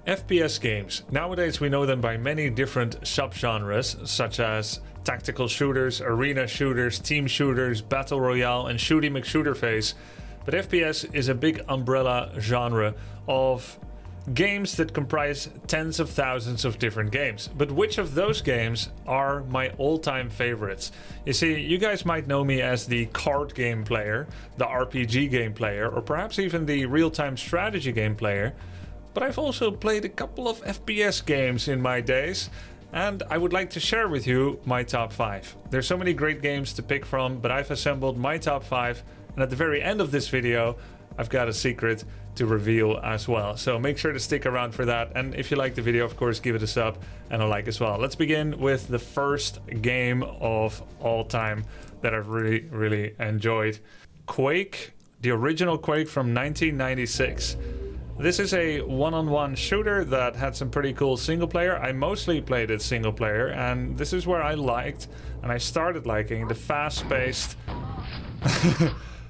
FPS games. Nowadays we know them by many different subgenres, such as tactical shooters, arena shooters, team shooters, battle royale, and shooty McShooterface. But FPS is a big umbrella genre of games that comprise tens of thousands of different games. But which of those games are my all-time favorites? You see, you guys might know me as the card game player, the RPG game player, or perhaps even the real-time strategy game player. But I've also played a couple of FPS games in my days, and I would like to share with you my top 5. There's so many great games to pick from, but I've assembled my top 5, and at the very end of this video, I've got a secret to reveal as well. So make sure to stick around for that, and if you like the video, of course, give it a sub and a like as well. Let's begin with the first game of all time that I've really enjoyed. Quake, the original Quake from 1996. This is a one-on-one shooter that had some pretty cool single player. I mostly played it single player, and this is where I liked, and I started liking, the fast-paced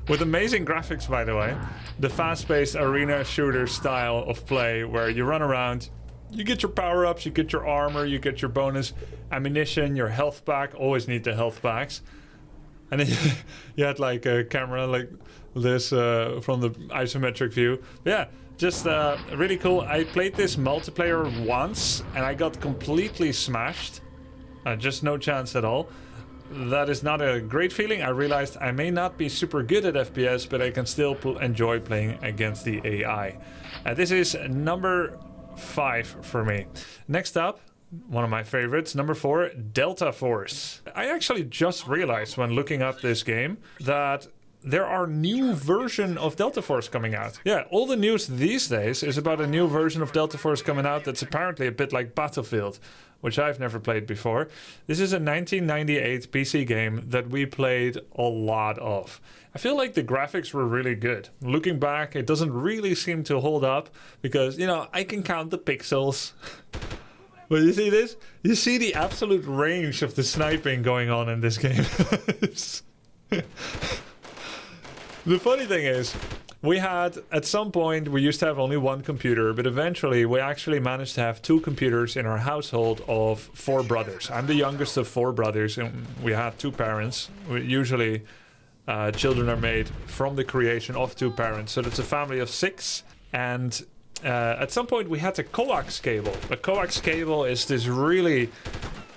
with amazing graphics, by the way, the fast-paced arena shooter style of play where you run around, you get your power-ups, you get your armor, you get your bonus ammunition, your health pack. Always need the health packs. And then you had like a camera like this from the isometric view. Yeah, just really cool. I played this multiplayer once and I got completely smashed. Just no chance at all. That is not a great feeling. I realized I may not be super good at FPS, but I can still enjoy playing against the AI. This is number 5 for me. Next up, one of my favorites, number 4, Delta Force. I actually just realized when looking up this game that there are new version of Delta Force coming out. Yeah, all the news these days is about a new version of Delta Force coming out that's apparently a bit like Battlefield, which I've never played before. This is a 1998 PC game that we played a lot of. I feel like the graphics were really good. Looking back, it doesn't really seem to hold up because, you know, I can count the pixels. But you see this? You see the absolute range of the sniping going on in this game. The funny thing is, we had, at some point, we used to have only one computer, but eventually we actually managed to have 2 computers in our household of 4 brothers. I'm the youngest of 4 brothers, and we had 2 parents. Usually, children are made from the creation of 2 parents, so that's a family of 6. And at some point, we had a coax cable. A coax cable is this really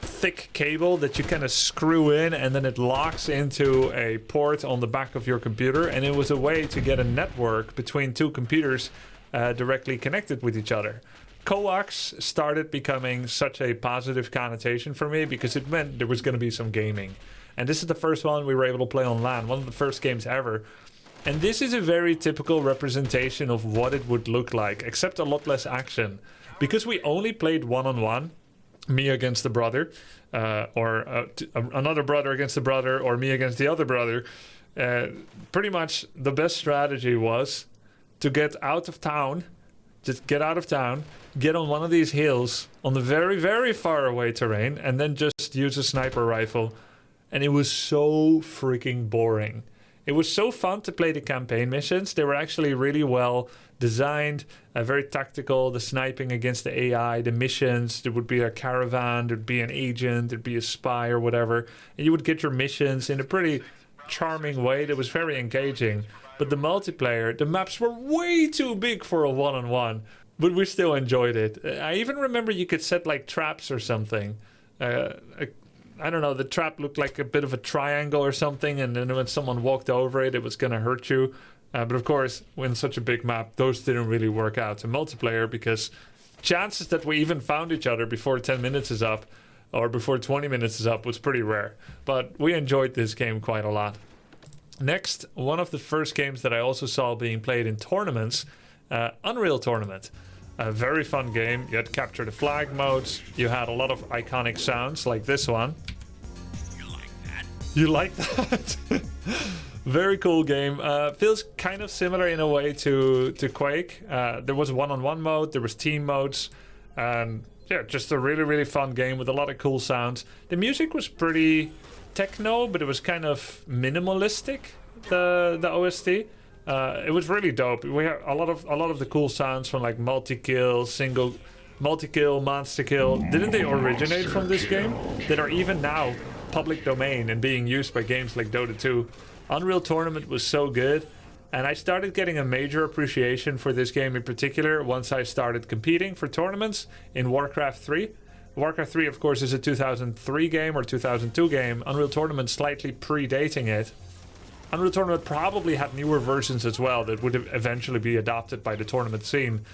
thick cable that you kind of screw in and then it locks into a port on the back of your computer, and it was a way to get a network between 2 computers directly connected with each other. Coax started becoming such a positive connotation for me because it meant there was going to be some gaming, and this is the first one we were able to play on LAN, one of the first games ever. And this is a very typical representation of what it would look like, except a lot less action, because we only played one-on-one, me against the brother, or another brother against the brother, or me against the other brother. Pretty much the best strategy was to get out of town, just get out of town, get on one of these hills on the very far away terrain, and then just use a sniper rifle. And it was so freaking boring. It was so fun to play the campaign missions. They were actually really well designed, very tactical, the sniping against the AI, the missions. There would be a caravan, there'd be an agent, there'd be a spy or whatever. And you would get your missions in a pretty charming way that was very engaging. But the multiplayer, the maps were way too big for a one-on-one, but we still enjoyed it. I even remember you could set like traps or something. I don't know, the trap looked like a bit of a triangle or something, and then when someone walked over it, it was going to hurt you. But of course, when such a big map, those didn't really work out in multiplayer because chances that we even found each other before 10 minutes is up or before 20 minutes is up was pretty rare. But we enjoyed this game quite a lot. Next, one of the first games that I also saw being played in tournaments, Unreal Tournament. A very fun game. You had capture the flag modes. You had a lot of iconic sounds like this one. You like that? You like that? Very cool game. Feels kind of similar in a way to Quake. There was one-on-one mode. There was team modes. And yeah, just a really fun game with a lot of cool sounds. The music was pretty techno, but it was kind of minimalistic, the OST. It was really dope. We had a lot of the cool sounds from like multi-kill, monster kill. Didn't they originate from this game? That are even now public domain and being used by games like Dota 2. Unreal Tournament was so good, and I started getting a major appreciation for this game in particular once I started competing for tournaments in Warcraft 3. Warcraft 3, of course, is a 2003 game or 2002 game. Unreal Tournament slightly predating it. Unreal Tournament probably had newer versions as well that would eventually be adopted by the tournament scene.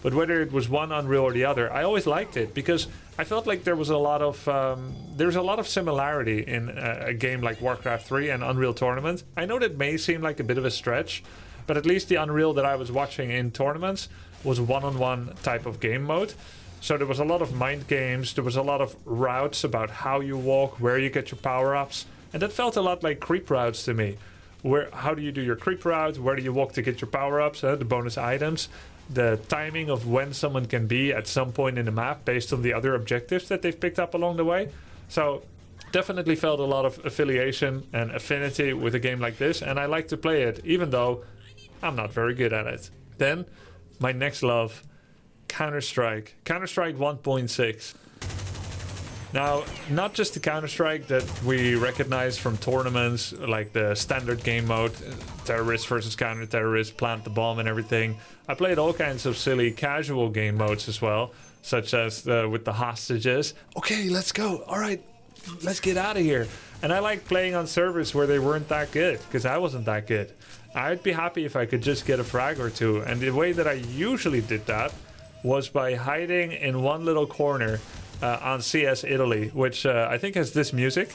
But whether it was one Unreal or the other, I always liked it because I felt like there was a lot of similarity in a game like Warcraft 3 and Unreal Tournament. I know that may seem like a bit of a stretch, but at least the Unreal that I was watching in tournaments was one-on-one type of game mode. So there was a lot of mind games, there was a lot of routes about how you walk, where you get your power-ups, and that felt a lot like creep routes to me. How do you do your creep route? Where do you walk to get your power-ups, the bonus items? The timing of when someone can be at some point in the map based on the other objectives that they've picked up along the way. So definitely felt a lot of affiliation and affinity with a game like this, and I like to play it, even though I'm not very good at it. Then, my next love, Counter-Strike. Counter-Strike 1.6. Now, not just the Counter-Strike that we recognize from tournaments, like the standard game mode, terrorist versus counter-terrorist, plant the bomb and everything. I played all kinds of silly casual game modes as well, such as with the hostages. Okay, let's go. All right, let's get out of here. And I like playing on servers where they weren't that good, because I wasn't that good. I'd be happy if I could just get a frag or two. And the way that I usually did that was by hiding in one little corner on CS Italy, which I think has this music.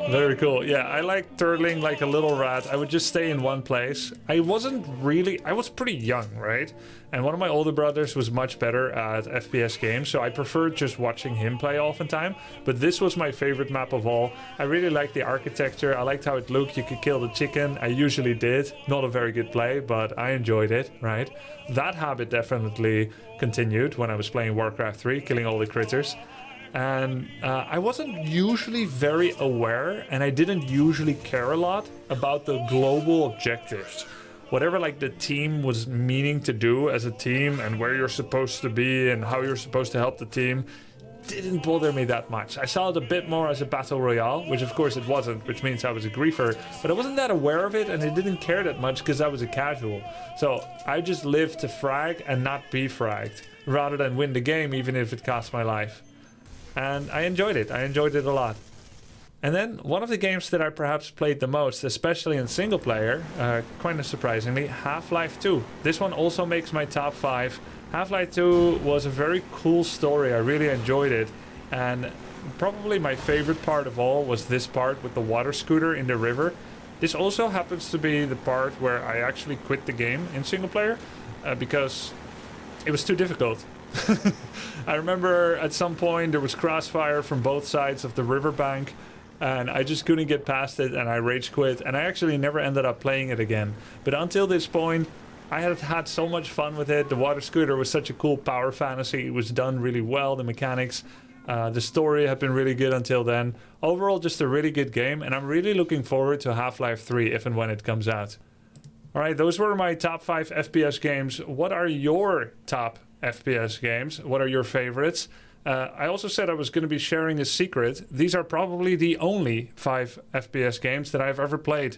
Very cool. Yeah, I like turtling like a little rat. I would just stay in one place. I was pretty young, right? And one of my older brothers was much better at FPS games, so I preferred just watching him play oftentimes. But this was my favorite map of all. I really liked the architecture. I liked how it looked. You could kill the chicken. I usually did. Not a very good play, but I enjoyed it, right? That habit definitely continued when I was playing Warcraft 3, killing all the critters. And I wasn't usually very aware, and I didn't usually care a lot about the global objectives. Whatever like the team was meaning to do as a team, and where you're supposed to be and how you're supposed to help the team, didn't bother me that much. I saw it a bit more as a battle royale, which of course it wasn't, which means I was a griefer, but I wasn't that aware of it, and I didn't care that much because I was a casual. So I just lived to frag and not be fragged, rather than win the game even if it cost my life. And I enjoyed it. I enjoyed it a lot. And then one of the games that I perhaps played the most, especially in single player, kind of surprisingly, Half-Life 2. This one also makes my top 5. Half-Life 2 was a very cool story. I really enjoyed it. And probably my favorite part of all was this part with the water scooter in the river. This also happens to be the part where I actually quit the game in single player because it was too difficult. I remember at some point there was crossfire from both sides of the riverbank, and I just couldn't get past it, and I rage quit, and I actually never ended up playing it again. But until this point, I had had so much fun with it. The water scooter was such a cool power fantasy. It was done really well, the mechanics. The story had been really good until then. Overall, just a really good game, and I'm really looking forward to Half-Life 3 if and when it comes out. Alright, those were my top 5 FPS games. What are your top FPS games? What are your favorites? I also said I was going to be sharing a secret. These are probably the only 5 FPS games that I've ever played.